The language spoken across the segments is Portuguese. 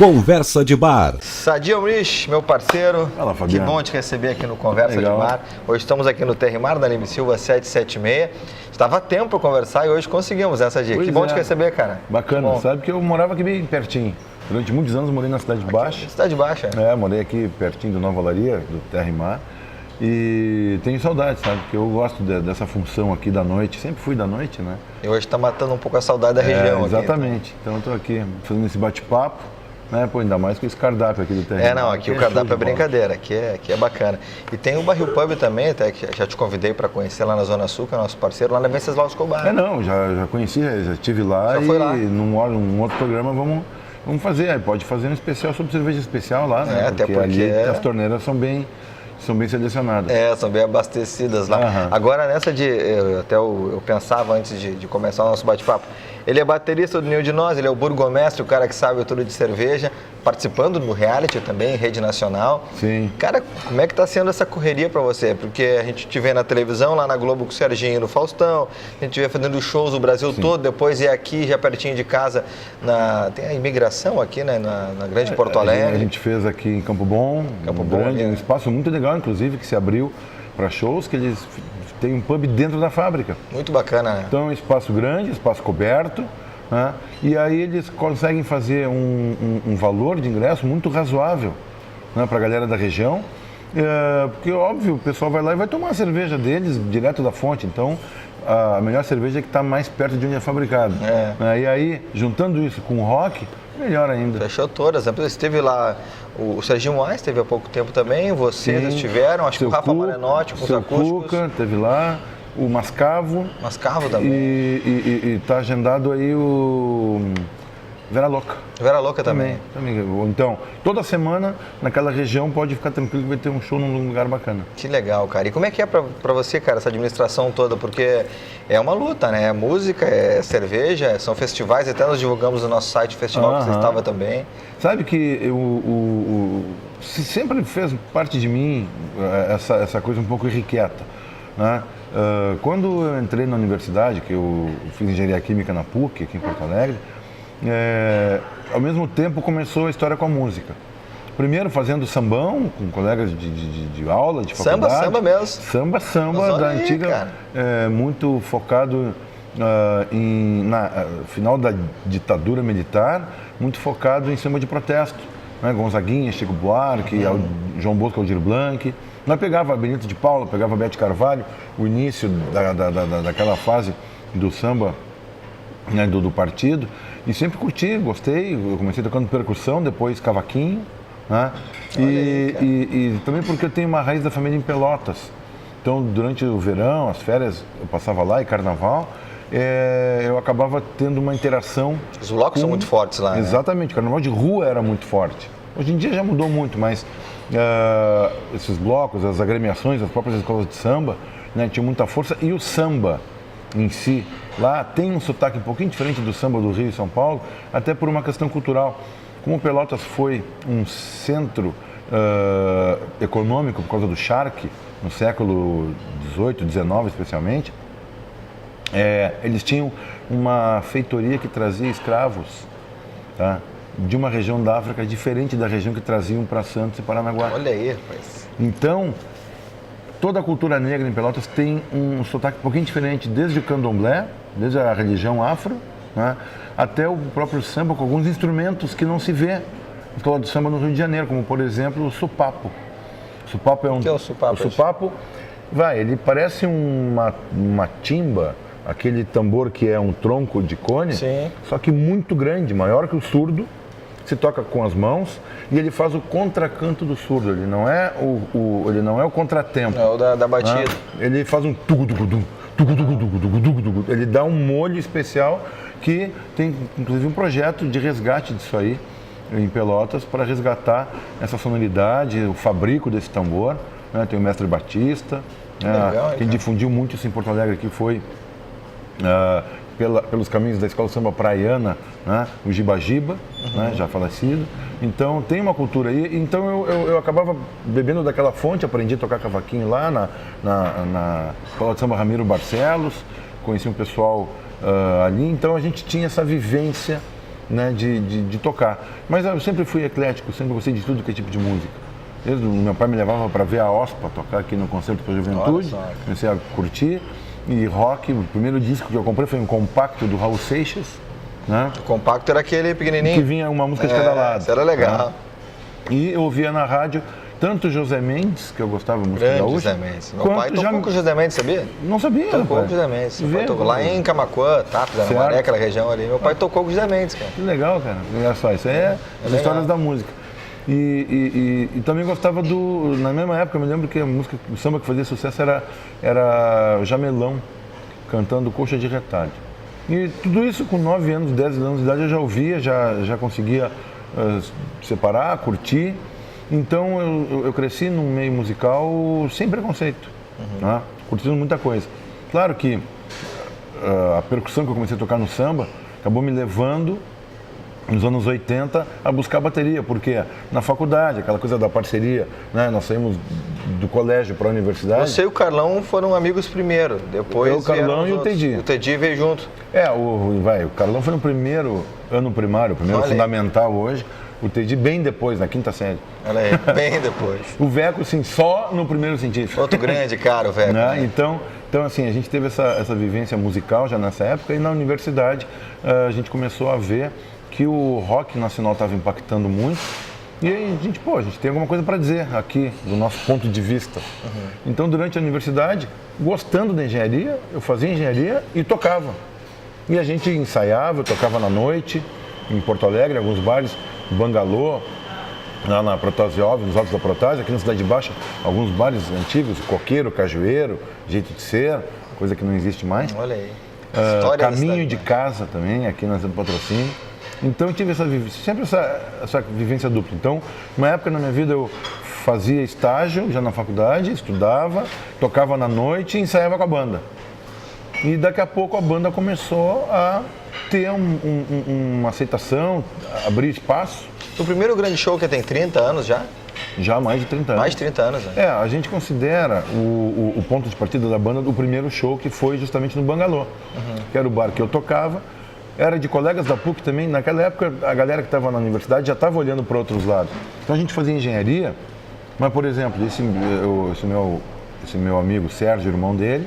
Conversa de Bar. Sadi Almrich, meu parceiro. Fala, Fabiano. Que bom te receber aqui no Conversa Legal. de Bar. Hoje estamos aqui no Terrimar, da Leme Silva 776. Estava tempo para conversar e hoje conseguimos essa dica. Pois Que bom é. te receber, cara. Bacana. Bom. Sabe que eu morava aqui bem pertinho. Durante muitos anos morei na Cidade Baixa. Cidade Baixa. Morei aqui pertinho do Nova Olaria, do Terrimar. E tenho saudade, sabe? Porque eu gosto dessa função aqui da noite. Sempre fui da noite, né? E hoje está matando um pouco a saudade da região aqui. Exatamente. Então eu estou aqui fazendo esse bate-papo. Né? Pô, ainda mais com esse cardápio aqui do Terrimar. Aqui o cardápio é brincadeira, aqui é bacana. E tem o Barril Pub também, até que já te convidei para conhecer lá na Zona Sul, que é nosso parceiro, lá na Venceslau Escobar. Já conheci, já estive lá. Já foi lá. Num outro programa vamos fazer. Aí pode fazer um especial sobre cerveja especial lá, né? Até porque ali as torneiras são bem selecionadas. São bem abastecidas lá. Aham. Agora, nessa eu pensava antes de começar o nosso bate-papo, ele é baterista do Ninho de Nós, ele é o burgomestre, o cara que sabe tudo de cerveja, participando do reality também, em rede nacional. Sim. Cara, como é que tá sendo essa correria para você? Porque a gente te vê na televisão, lá na Globo com o Serginho e no Faustão, a gente te vê fazendo shows o Brasil todo, depois é aqui, já pertinho de casa, tem a imigração aqui, né, na Grande Porto Alegre. A gente fez aqui em Campo Bom, um espaço muito legal, inclusive, que se abriu para shows, que eles têm um pub dentro da fábrica. Muito bacana, né? Então, espaço grande, espaço coberto, né? E aí eles conseguem fazer um valor de ingresso muito razoável, né, para a galera da região, porque, óbvio, o pessoal vai lá e vai tomar a cerveja deles direto da fonte, então a melhor cerveja é que está mais perto de onde é fabricado. E aí, juntando isso com o rock, melhor ainda. Fechou todas. Esteve lá, o Serginho Moraes esteve há pouco tempo também, vocês estiveram, acho que o Rafa Marenotti com os acústicos. Cuca esteve lá, o Mascavo. Mascavo também. E está agendado aí o Vera Louca. Vera Louca também. Então, toda semana naquela região pode ficar tranquilo que vai ter um show num lugar bacana. Que legal, cara. E como é que é pra você, cara, essa administração toda? Porque é uma luta, né? É música, é cerveja, são festivais, até nós divulgamos no nosso site o festival que você estava também. Sabe que sempre fez parte de mim essa coisa um pouco irrequieta, né? Quando eu entrei na universidade, que eu fiz engenharia química na PUC, aqui em Porto Alegre, ao mesmo tempo começou a história com a música. Primeiro fazendo sambão com colegas de aula, de faculdade. Samba mesmo. Samba da antiga, muito focado na final da ditadura militar, muito focado em samba de protesto. Né? Gonzaguinha, Chico Buarque, João Bosco, Aldir Blanc. Nós pegava Benito de Paula, pegava Bete Carvalho, o início daquela fase do samba, né, do partido, e sempre curti, gostei. Eu comecei tocando percussão, depois cavaquinho, né? E também porque eu tenho uma raiz da família em Pelotas. Então, durante o verão, as férias, eu passava lá, e carnaval, eu acabava tendo uma interação. Os blocos são muito fortes lá, Exatamente, né? O carnaval de rua era muito forte. Hoje em dia já mudou muito, mas esses blocos, as agremiações, as próprias escolas de samba, né, tinham muita força. E o samba em si, lá tem um sotaque um pouquinho diferente do samba do Rio e São Paulo, até por uma questão cultural. Como Pelotas foi um centro econômico por causa do charque, no século XVIII, XIX especialmente, eles tinham uma feitoria que trazia escravos, tá, de uma região da África diferente da região que traziam para Santos e Paranaguá. Olha aí, rapaz. Então, toda a cultura negra em Pelotas tem um sotaque um pouquinho diferente, desde o candomblé, desde a religião afro, né, até o próprio samba, com alguns instrumentos que não se vê na escola de samba no Rio de Janeiro, como, por exemplo, o supapo. O supapo é O que é o supapo? O supapo, ele parece uma timba, aquele tambor que é um tronco de cone, só que muito grande, maior que o surdo, se toca com as mãos, e ele faz o contracanto do surdo. Ele não é ele não é o contratempo. É o da batida. Né? Ele faz um tugu-tugu-dum, tugu-tugu-tugu-tugu-tugu. Ele dá um molho especial que tem, inclusive, um projeto de resgate disso aí em Pelotas para resgatar essa sonoridade, o fabrico desse tambor. Né? Tem o mestre Batista, legal, quem difundiu muito isso em Porto Alegre aqui foi pelos caminhos da Escola Samba Praiana, né? O Giba Giba, né? Já falecido. Então tem uma cultura aí. Então eu acabava bebendo daquela fonte, aprendi a tocar cavaquinho lá na Escola de Samba Ramiro Barcelos, conheci um pessoal ali. Então a gente tinha essa vivência né, de tocar. Mas eu sempre fui eclético, sempre gostei de tudo que é tipo de música. Meu pai me levava para ver a OSPA tocar aqui no Concerto para a Juventude, comecei a curtir. E rock, o primeiro disco que eu comprei foi um compacto do Raul Seixas. Né? O compacto era aquele pequenininho? Que vinha uma música de cada lado. Isso era legal. Né? E eu ouvia na rádio tanto José Mendes, que eu gostava muito da música. José Mendes. Meu pai tocou com o José Mendes, sabia? Não sabia. Tocou com o José Mendes. Tocou lá em Camaquã, Tapes, na Maré, aquela região ali. Meu pai tocou com o José Mendes, cara. Que legal, cara. Olha só, isso é as histórias da música. E também gostava na mesma época, eu me lembro que o samba que fazia sucesso era Jamelão, cantando Coxa de Retalho. E tudo isso com 9 anos, 10 anos de idade eu já ouvia, já conseguia separar, curtir. Então eu cresci num meio musical sem preconceito, né? Curtindo muita coisa. Claro que a percussão que eu comecei a tocar no samba acabou me levando, nos anos 80, a buscar bateria, porque na faculdade, aquela coisa da parceria, né? Nós saímos do colégio para a universidade. Você e o Carlão foram amigos primeiro, depois o Carlão e o Tedi. O Tedi veio junto. O Carlão foi no primeiro ano primário, primeiro fundamental hoje. O Tedi bem depois, na quinta série. Olha aí, bem depois. O Veco, sim, só no primeiro científico. Outro grande cara, o Veco. Né? Então, assim, a gente teve essa vivência musical já nessa época, e na universidade a gente começou a ver que o rock nacional estava impactando muito. E aí a gente tem alguma coisa para dizer aqui, do nosso ponto de vista. Então, durante a universidade, gostando da engenharia, eu fazia engenharia e tocava. E a gente ensaiava, eu tocava na noite, em Porto Alegre, em alguns bares, Bangalô, lá na Protasiópolis, nos Altos da Protásio, aqui na Cidade Baixa, alguns bares antigos, Coqueiro, Cajueiro, Jeito de Ser, coisa que não existe mais. Olha aí. Caminho de Casa também, aqui na Cidade do Patrocínio. Então eu tive sempre essa vivência dupla. Então, uma época na minha vida eu fazia estágio já na faculdade, estudava, tocava na noite e ensaiava com a banda. E daqui a pouco a banda começou a ter uma aceitação, abrir espaço. O primeiro grande show que tem 30 anos já? Já há mais de 30 anos. Mais de 30 anos, né? A gente considera o ponto de partida da banda do primeiro show, que foi justamente no Bangalô, que era o bar que eu tocava. Era de colegas da PUC também. Naquela época, a galera que estava na universidade já estava olhando para outros lados. Então a gente fazia engenharia, mas, por exemplo, esse meu amigo Sérgio, irmão dele,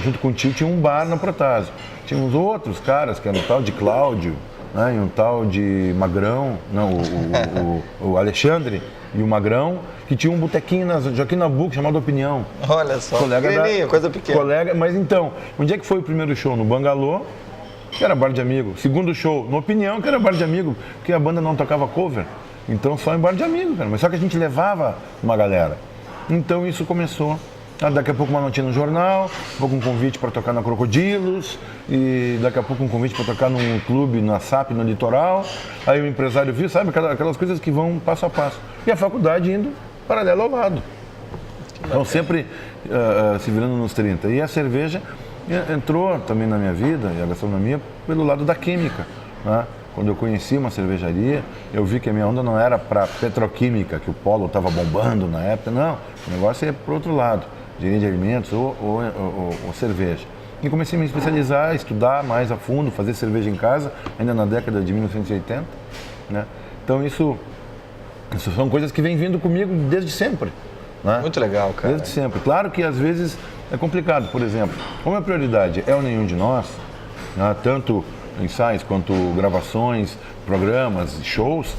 junto com o tio, tinha um bar na Protásio. Tinha uns outros caras, que eram um tal de Cláudio, né, e um tal de Magrão, não, o Alexandre e o Magrão, que tinha um botequinho na Joaquim Nabuco chamado Opinião. Olha só, coisa pequena. Mas então, onde é que foi o primeiro show? No Bangalô, que era bar de amigo. Segundo show, no Opinião, que era bar de amigo, porque a banda não tocava cover. Então só em bar de amigo, cara. Mas só que a gente levava uma galera. Então isso começou. Daqui a pouco uma notinha no jornal, daqui a pouco um convite para tocar na Crocodilos, e daqui a pouco um convite para tocar num clube na SAP, no litoral. Aí o empresário viu, sabe, aquelas coisas que vão passo a passo. E a faculdade indo paralelo ao lado. Então sempre se virando nos 30. E a cerveja entrou também na minha vida, e a gastronomia, pelo lado da química, né? Quando eu conheci uma cervejaria, eu vi que a minha onda não era para petroquímica, que o polo estava bombando na época, não. O negócio é para o outro lado, engenharia de alimentos ou cerveja. E comecei a me especializar, estudar mais a fundo, fazer cerveja em casa, ainda na década de 1980, né? Então isso são coisas que vêm vindo comigo desde sempre, né? Muito legal, cara. Desde sempre. Claro que às vezes é complicado. Por exemplo, como a prioridade é o Nenhum de Nós, né, tanto ensaios quanto gravações, programas, shows,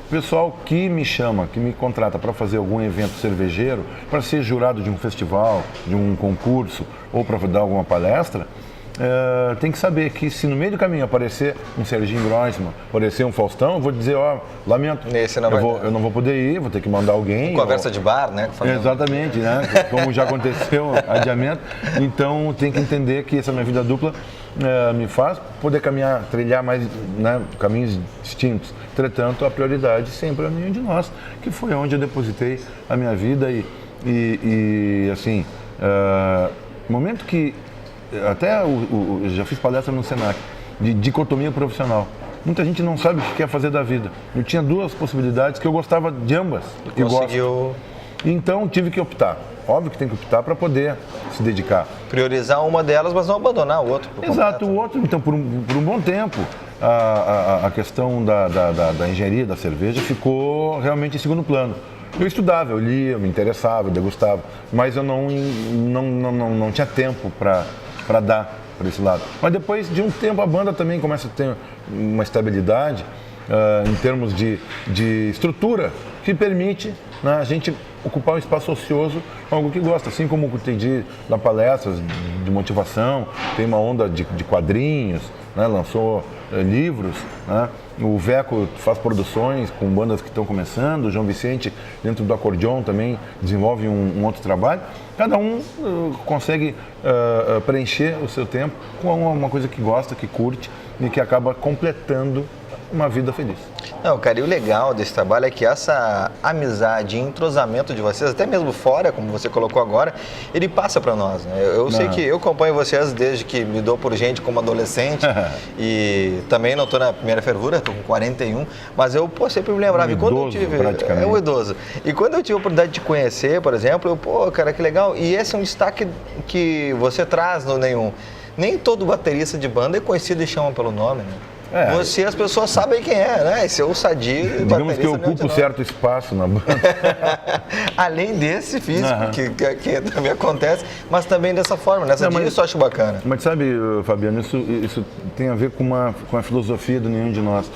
o pessoal que me chama, que me contrata para fazer algum evento cervejeiro, para ser jurado de um festival, de um concurso ou para dar alguma palestra, tem que saber que se no meio do caminho aparecer um Serginho Groisman, aparecer um Faustão, eu vou dizer, lamento, eu não vou poder ir, vou ter que mandar alguém. Conversa de bar, né? Exatamente, né? Como já aconteceu, adiamento. Então tem que entender que essa minha vida dupla me faz poder trilhar mais, né, caminhos distintos. Entretanto, a prioridade sempre é o Nenhum de Nós, que foi onde eu depositei a minha vida e assim, momento que até eu já fiz palestra no Senac, de dicotomia profissional. Muita gente não sabe o que quer fazer da vida. Eu tinha duas possibilidades que eu gostava de ambas. E conseguiu... Então tive que optar. Óbvio que tem que optar para poder se dedicar. Priorizar uma delas, mas não abandonar o outro. Exato, o outro, então, por um bom tempo. a questão da engenharia, da cerveja, ficou realmente em segundo plano. Eu estudava, eu lia, eu me interessava, eu degustava, mas eu não tinha tempo para dar para esse lado. Mas depois de um tempo a banda também começa a ter uma estabilidade em termos de estrutura que permite, né, a gente ocupar um espaço ocioso com algo que gosta. Assim como o TD dá palestras de motivação, tem uma onda de quadrinhos, né, lançou livros, né? O Veco faz produções com bandas que estão começando, o João Vicente, dentro do acordeon, também desenvolve um outro trabalho. Cada um consegue preencher o seu tempo com uma coisa que gosta, que curte e que acaba completando uma vida feliz. Não, cara, e o legal desse trabalho é que essa amizade e entrosamento de vocês, até mesmo fora, como você colocou agora, ele passa para nós, né? Eu sei que eu acompanho vocês desde que me dou por gente como adolescente e também não estou na primeira fervura, estou com 41, mas eu sempre me lembrava. Um idoso, praticamente. É um idoso. E quando eu tive a oportunidade de conhecer, por exemplo, cara, que legal. E esse é um destaque que você traz no Nenhum. Nem todo baterista de banda é conhecido e chama pelo nome, né? As pessoas sabem quem é, né? Esse é o Sadi. Digamos que eu ocupo certo espaço na banda. Além desse físico, que também acontece, mas também dessa forma, nessa dia isso eu acho bacana. Mas sabe, Fabiano, isso tem a ver com a filosofia do Nenhum de Nós.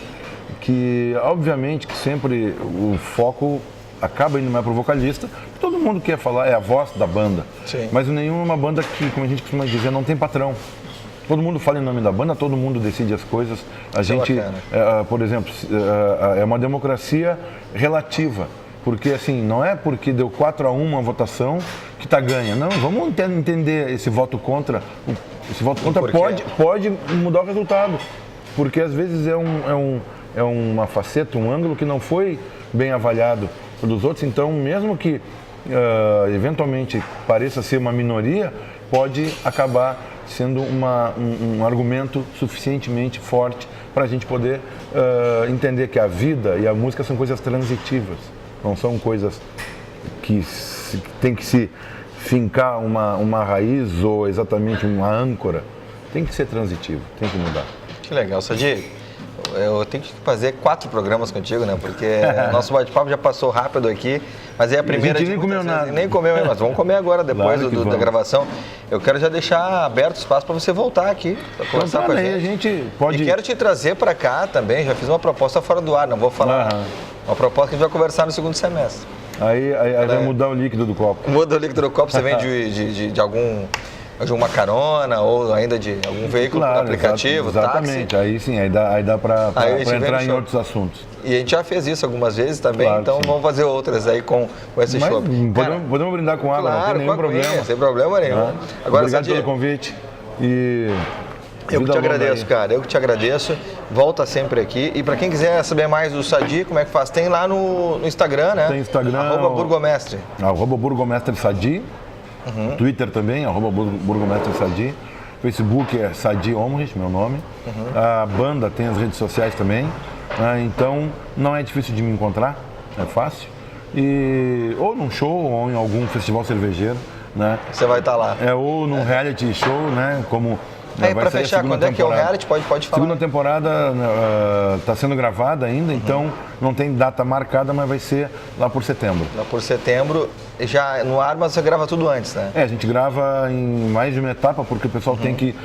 Que, obviamente, que sempre o foco acaba indo mais pro vocalista. Todo mundo quer falar, é a voz da banda. Sim. Mas o Nenhum é uma banda que, como a gente costuma dizer, não tem patrão. Todo mundo fala em nome da banda, todo mundo decide as coisas. A gente, por exemplo, é uma democracia relativa. Porque, assim, não é porque deu 4-1 uma votação que está ganha. Não, vamos entender esse voto contra. Esse voto contra pode mudar o resultado. Porque, às vezes, é uma faceta, um ângulo que não foi bem avaliado pelos outros. Então, mesmo que, eventualmente, pareça ser uma minoria, pode acabar sendo um argumento suficientemente forte para a gente poder entender que a vida e a música são coisas transitivas, não são coisas que tem que se fincar uma raiz ou exatamente uma âncora. Tem que ser transitivo, tem que mudar. Que legal, Sadi. Eu tenho que fazer 4 programas contigo, né? Porque nosso bate-papo já passou rápido aqui, mas é a primeira. A gente nem comeu nada. Nem comeu, mas vamos comer agora, depois da gravação. Eu quero já deixar aberto o espaço para você voltar aqui, para conversar com a gente. A gente pode... E quero te trazer para cá também, já fiz uma proposta fora do ar, não vou falar. Uma proposta que a gente vai conversar no segundo semestre. Aí vai mudar o líquido do copo. Muda o líquido do copo, você vem de uma carona ou ainda de algum veículo, aplicativo, exatamente. Táxi. Aí sim, aí dá para entrar em outros assuntos. E a gente já fez isso algumas vezes também, então vamos fazer outras aí com esse show. Podemos brindar com água, não tem nenhum problema. Sem problema nenhum. Agora, obrigado pelo convite. Eu que te agradeço, cara. Eu que te agradeço. Volta sempre aqui. E para quem quiser saber mais do Sadi, como é que faz? Tem lá no Instagram, né? Tem Instagram. @burgomestre. @burgomestre Sadi. Twitter também, @burgomestre Sadi. Facebook é Sadi Omrich, meu nome. A banda tem as redes sociais também. Então não é difícil de me encontrar, é fácil. Ou num show ou em algum festival cervejeiro, né? Você vai estar lá. Ou num reality show, né? Como para fechar, quando é que é o reality? Pode falar. Segunda temporada está sendo gravada ainda, então não tem data marcada, mas vai ser lá por setembro. Lá por setembro, já no ar, mas você grava tudo antes, né? A gente grava em mais de uma etapa, porque o pessoal tem que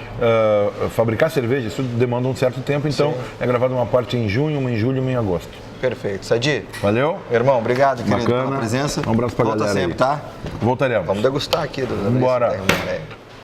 fabricar cerveja, isso demanda um certo tempo, então é gravado uma parte em junho, uma em julho e uma em agosto. Perfeito. Sadi. Valeu. Meu irmão, obrigado, querido, pela presença. Um abraço pra galera. Volta sempre, tá? Voltaremos. Vamos degustar aqui. Bora.